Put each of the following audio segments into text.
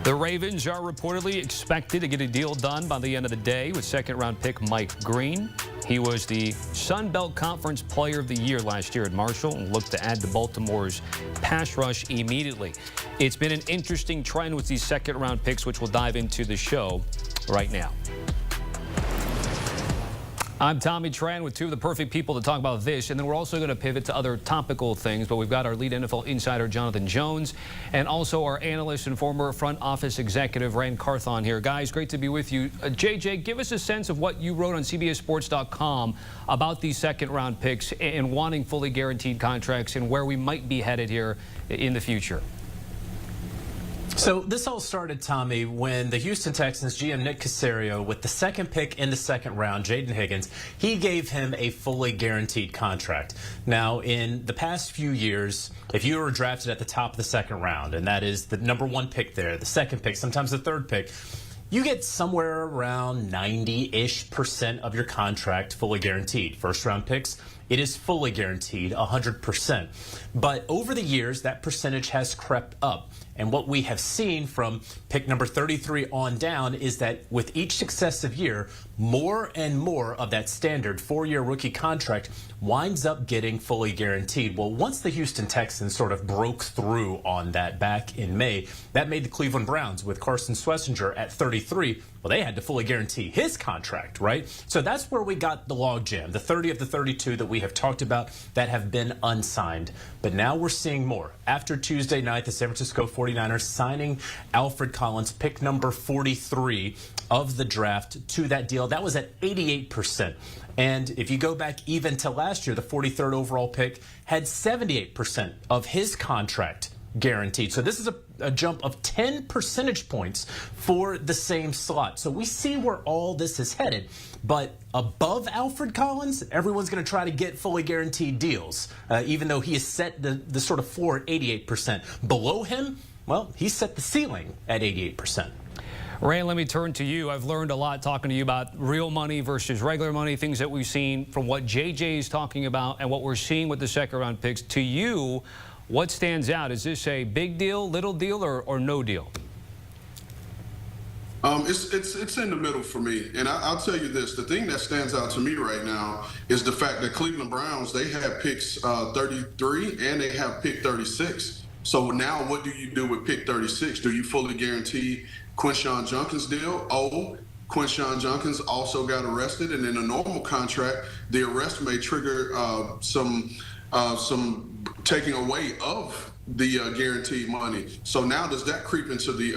The Ravens are reportedly expected to get a deal done by the end of the day with second-round pick Mike Green. He was the Sun Belt Conference Player of the Year last year at Marshall and looked to add to Baltimore's pass rush immediately. It's been an interesting trend with these second-round picks, which we'll dive into the show right now. I'm Tommy Tran with two of the perfect people to talk about this, and then we're also going to pivot to other topical things, but we've got our lead NFL insider, Jonathan Jones, and also our analyst and former front office executive, Rand Carthon here. Guys, great to be with you. JJ, give us a sense of what you wrote on CBSSports.com about these second-round picks and wanting fully guaranteed contracts and where we might be headed here in the future. So this all started, Tommy, when the Houston Texans GM Nick Caserio, with the second pick in the second round, Jaden Higgins, he gave him a fully guaranteed contract. Now, in the past few years, if you were drafted at the top of the second round, and that is the #1 pick there, the second pick, sometimes the third pick, you get somewhere around 90-ish% of your contract fully guaranteed. First round picks, it is fully guaranteed 100%. But over the years, that percentage has crept up. And what we have seen from pick number 33 on down is that with each successive year, more and more of that standard 4-year rookie contract winds up getting fully guaranteed. Well, once the Houston Texans sort of broke through on that back in May, that made the Cleveland Browns with Carson Schlesinger at 33. Well, they had to fully guarantee his contract, right? So that's where we got the logjam, the 30 of the 32 that we have talked about that have been unsigned. But now we're seeing more. After Tuesday night, the San Francisco 49ers signing Alfred Collins, pick number 43 of the draft, to that deal. That was at 88%. And if you go back even to last year, the 43rd overall pick had 78% of his contract guaranteed. So this is a jump of 10 percentage points for the same slot. So we see where all this is headed. But above Alfred Collins, everyone's going to try to get fully guaranteed deals, even though he has set the sort of floor at 88%. Below him, well, he set the ceiling at 88%. Rand, let me turn to you. I've learned a lot talking to you about real money versus regular money, things that we've seen from what JJ is talking about and what we're seeing with the second-round picks. To you, what stands out? Is this a big deal, little deal, or no deal? It's in the middle for me. And I'll tell you this, the thing that stands out to me right now is the fact that Cleveland Browns, they have picks 33 and they have pick 36. So now what do you do with pick 36? Do you fully guarantee Quinshon Judkins' deal? Oh, Quinshon Judkins also got arrested, and in a normal contract, the arrest may trigger some taking away of the guaranteed money. So now does that creep into the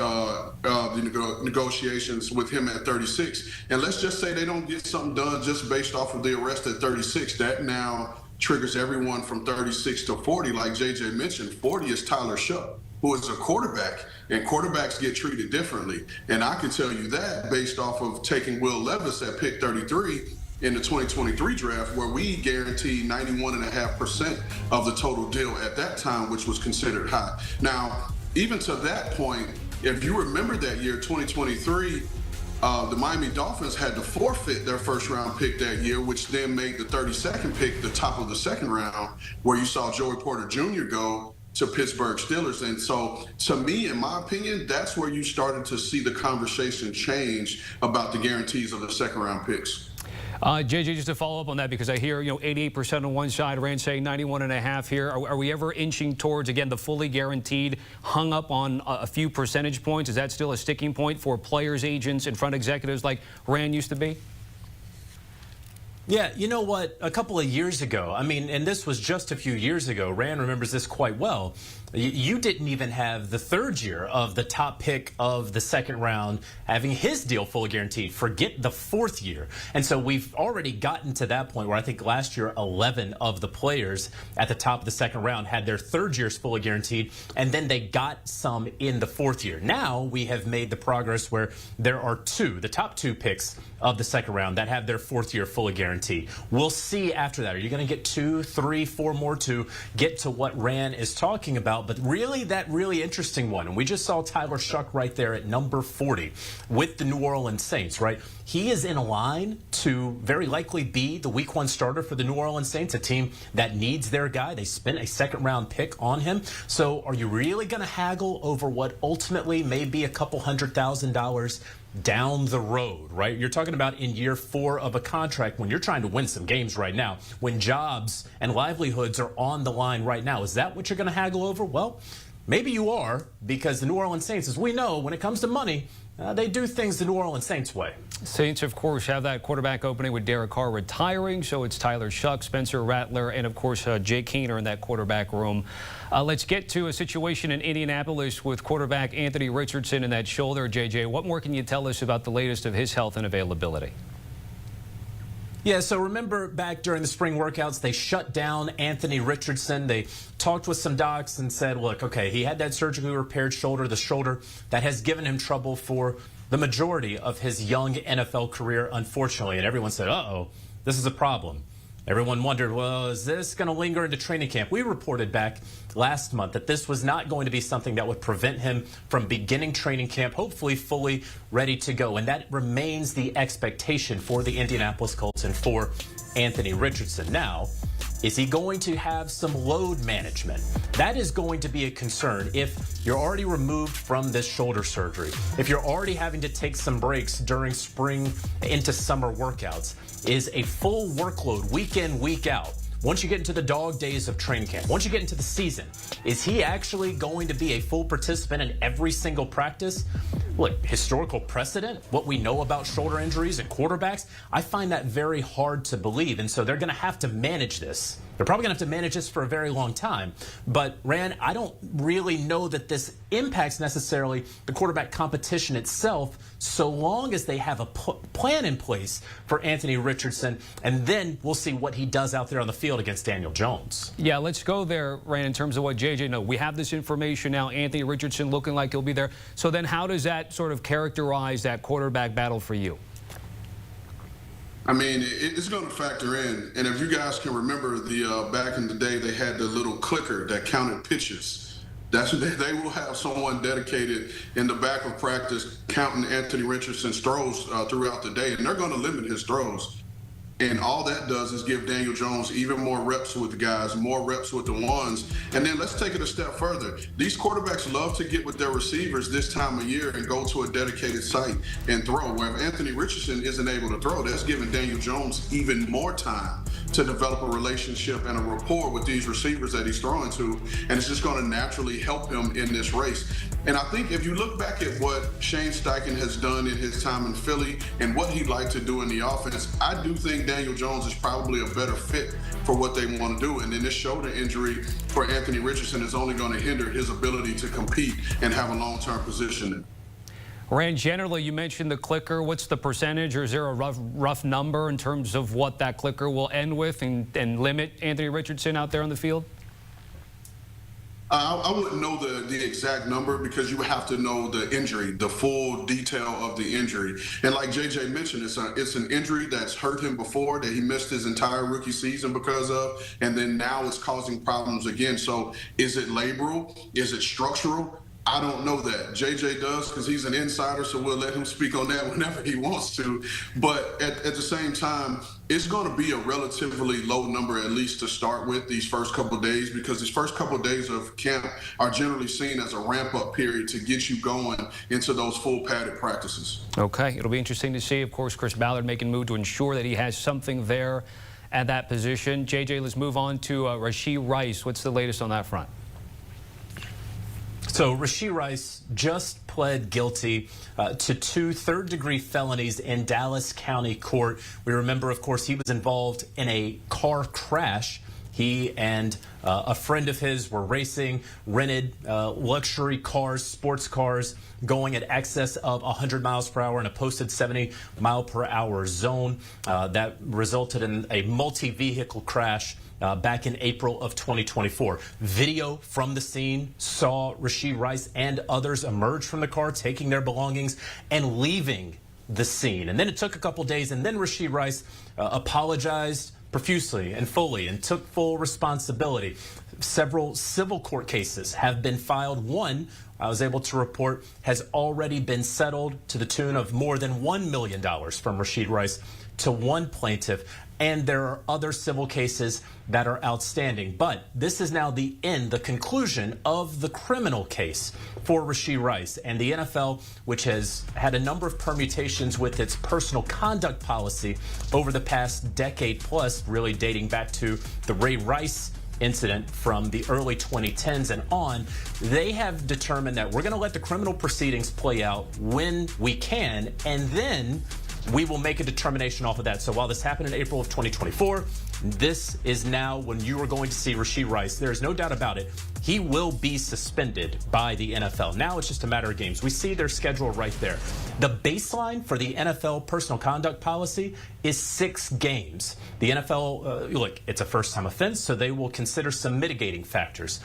negotiations with him at 36? And let's just say they don't get something done just based off of the arrest at 36. That now triggers everyone from 36 to 40. Like JJ mentioned, 40 is Tyler Shuck, who is a quarterback, and quarterbacks get treated differently. And I can tell you that based off of taking Will Levis at pick 33 in the 2023 draft, where we guaranteed 91.5% of the total deal at that time, which was considered high. Now, even to that point, if you remember that year, 2023, the Miami Dolphins had to forfeit their first-round pick that year, which then made the 32nd pick the top of the second round, where you saw Joey Porter Jr. go to Pittsburgh Steelers. And so, to me, in my opinion, that's where you started to see the conversation change about the guarantees of the second-round picks. JJ, just to follow up on that, because I hear 88% on one side, Rand saying 91.5 here. Are we ever inching towards, again, the fully guaranteed, hung up on a few percentage points? Is that still a sticking point for players, agents, and front executives like Rand used to be? Yeah, you know what? A couple of years ago, I mean, and this was just a few years ago, Rand remembers this quite well. You didn't even have the third year of the top pick of the second round having his deal fully guaranteed. Forget the fourth year. And so we've already gotten to that point where I think last year 11 of the players at the top of the second round had their third years fully guaranteed, and then they got some in the fourth year. Now we have made the progress where there are the top two picks of the second round that have their fourth year fully guaranteed. guarantee. We'll see after that. Are you going to get 2, 3, 4 more to get to what Rand is talking about? But really, that really interesting one, and we just saw Tyler Shuck right there at number 40 with the New Orleans Saints, right? He is in a line to very likely be the Week 1 starter for the New Orleans Saints, a team that needs their guy. They spent a second-round pick on him. So are you really going to haggle over what ultimately may be a couple $100,000 down the road, right? You're talking about in year 4 of a contract when you're trying to win some games right now, when jobs and livelihoods are on the line right now. Is that what you're going to haggle over? Well, maybe you are, because the New Orleans Saints, as we know, when it comes to money, they do things the New Orleans Saints way. Saints, of course, have that quarterback opening with Derek Carr retiring, so it's Tyler Shuck, Spencer Rattler, and, of course, Jake Keener in that quarterback room. Let's get to a situation in Indianapolis with quarterback Anthony Richardson in that shoulder. JJ, what more can you tell us about the latest of his health and availability? Yeah, so remember back during the spring workouts, they shut down Anthony Richardson. They talked with some docs and said, look, okay, he had that surgically repaired shoulder, the shoulder that has given him trouble for the majority of his young NFL career, unfortunately. And everyone said, uh-oh, this is a problem. Everyone wondered, well, is this going to linger into training camp? We reported back last month that this was not going to be something that would prevent him from beginning training camp, hopefully fully ready to go. And that remains the expectation for the Indianapolis Colts and for Anthony Richardson. Now, is he going to have some load management? That is going to be a concern if you're already removed from this shoulder surgery, if you're already having to take some breaks during spring into summer workouts. Is a full workload week in, week out, once you get into the dog days of training camp, once you get into the season, is he actually going to be a full participant in every single practice? Look, historical precedent, what we know about shoulder injuries and quarterbacks, I find that very hard to believe. And so they're going to have to manage this. They're probably going to have to manage this for a very long time. But, Rand, I don't really know that this impacts necessarily the quarterback competition itself, so long as they have a plan in place for Anthony Richardson. And then we'll see what he does out there on the field against Daniel Jones. Yeah, let's go there, Rand, in terms of what JJ knows. We have this information now, Anthony Richardson looking like he'll be there. So then how does that sort of characterize that quarterback battle for you? I mean, it's going to factor in. And if you guys can remember, back in the day, they had the little clicker that counted pitches. They will have someone dedicated in the back of practice counting Anthony Richardson's throws throughout the day, and they're going to limit his throws. And all that does is give Daniel Jones even more reps with the guys, more reps with the ones. And then let's take it a step further. These quarterbacks love to get with their receivers this time of year and go to a dedicated site and throw. Where if Anthony Richardson isn't able to throw, that's giving Daniel Jones even more time to develop a relationship and a rapport with these receivers that he's throwing to. And it's just going to naturally help him in this race. And I think if you look back at what Shane Steichen has done in his time in Philly and what he'd like to do in the offense, I do think Daniel Jones is probably a better fit for what they want to do. And then this shoulder injury for Anthony Richardson is only going to hinder his ability to compete and have a long-term position. Rand, generally, you mentioned the clicker. What's the percentage, or is there a rough number in terms of what that clicker will end with and limit Anthony Richardson out there on the field? I wouldn't know the exact number because you would have to know the injury, the full detail of the injury. And like JJ mentioned, it's an injury that's hurt him before, that he missed his entire rookie season because of, and then now it's causing problems again. So is it labral? Is it structural? I don't know that. JJ does because he's an insider, so we'll let him speak on that whenever he wants to. But at the same time, it's going to be a relatively low number, at least to start with, these first couple of days, because these first couple of days of camp are generally seen as a ramp-up period to get you going into those full padded practices. Okay, it'll be interesting to see. Of course, Chris Ballard making a move to ensure that he has something there at that position. JJ, let's move on to Rashee Rice. What's the latest on that front? So Rashee Rice just pled guilty to 2 third-degree felonies in Dallas County Court. We remember, of course, he was involved in a car crash. He and a friend of his were racing, rented luxury cars, sports cars, going at excess of 100 miles per hour in a posted 70 mile per hour zone. That resulted in a multi-vehicle crash back in April of 2024. Video from the scene saw Rashee Rice and others emerge from the car, taking their belongings and leaving the scene. And then it took a couple days, and then Rashee Rice apologized profusely and fully and took full responsibility. Several civil court cases have been filed. One, I was able to report, has already been settled to the tune of more than $1 million from Rashee Rice to one plaintiff. And there are other civil cases that are outstanding. But this is now the end, the conclusion of the criminal case for Rashee Rice. And the NFL, which has had a number of permutations with its personal conduct policy over the past decade plus, really dating back to the Ray Rice incident from the early 2010s and on, they have determined that we're going to let the criminal proceedings play out when we can, and then we will make a determination off of that. So while this happened in April of 2024, this is now when you are going to see Rashee Rice. There is no doubt about it. He will be suspended by the NFL. Now it's just a matter of games. We see their schedule right there. The baseline for the NFL personal conduct policy is 6 games. The NFL, look, it's a first-time offense, so they will consider some mitigating factors.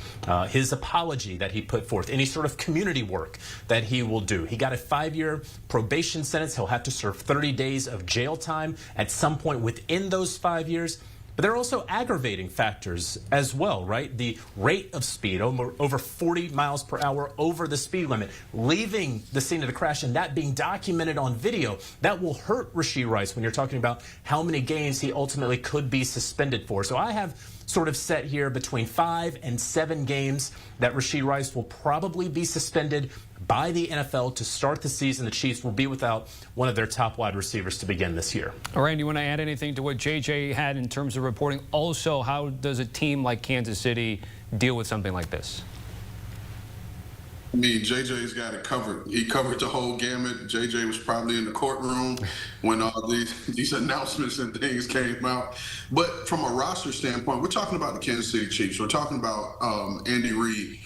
His apology that he put forth, any sort of community work that he will do. He got a 5-year probation sentence. He'll have to serve 30 days of jail time at some point within those 5 years. But there are also aggravating factors as well, right? The rate of speed, over 40 miles per hour over the speed limit, leaving the scene of the crash and that being documented on video, that will hurt Rashee Rice when you're talking about how many games he ultimately could be suspended for. So I have sort of set here between 5 and 7 games that Rashee Rice will probably be suspended by the NFL to start the season. The Chiefs will be without one of their top wide receivers to begin this year. All right, you want to add anything to what JJ had in terms of reporting? Also, how does a team like Kansas City deal with something like this? I mean, JJ's got it covered. He covered the whole gamut. JJ was probably in the courtroom when all these announcements and things came out. But from a roster standpoint, we're talking about the Kansas City Chiefs. We're talking about Andy Reid.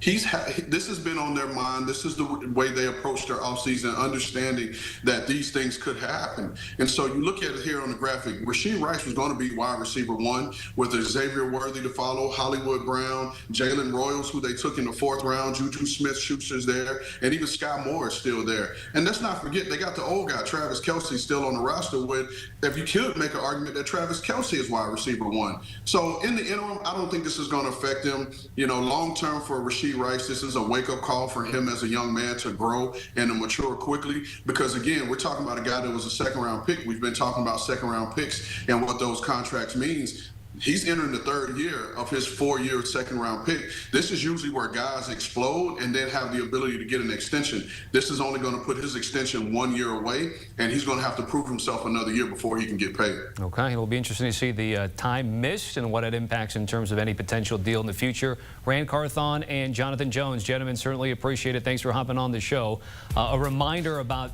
This has been on their mind. This is the way they approach their offseason, understanding that these things could happen. And so you look at it here on the graphic. Rashee Rice was going to be wide receiver 1 with Xavier Worthy to follow, Hollywood Brown, Jalen Royals, who they took in the 4th round, Juju Smith-Schuster's there, and even Sky Moore is still there. And let's not forget, they got the old guy, Travis Kelce, still on the roster with, if you could make an argument that Travis Kelce is wide receiver 1. So in the interim, I don't think this is going to affect them. You know, long-term for Rashee Rice, this is a wake-up call for him as a young man to grow and to mature quickly, because again, we're talking about a guy that was a 2nd-round pick. We've been talking about 2nd-round picks and what those contracts means. He's entering the 3rd year of his 4-year 2nd-round pick. This is usually where guys explode and then have the ability to get an extension. This is only going to put his extension 1 year away, and he's going to have to prove himself another year before he can get paid. Okay, it'll be interesting to see the time missed and what it impacts in terms of any potential deal in the future. Carthon and Jonathan Jones, gentlemen, certainly appreciate it. Thanks for hopping on the show. A reminder about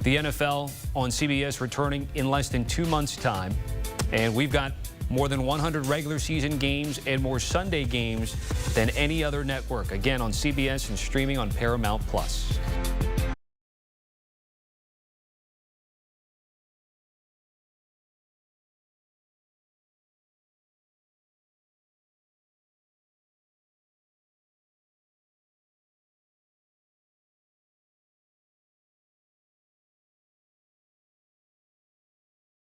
the NFL on CBS returning in less than 2 months' time, and we've got more than 100 regular season games and more Sunday games than any other network. Again, on CBS and streaming on Paramount+.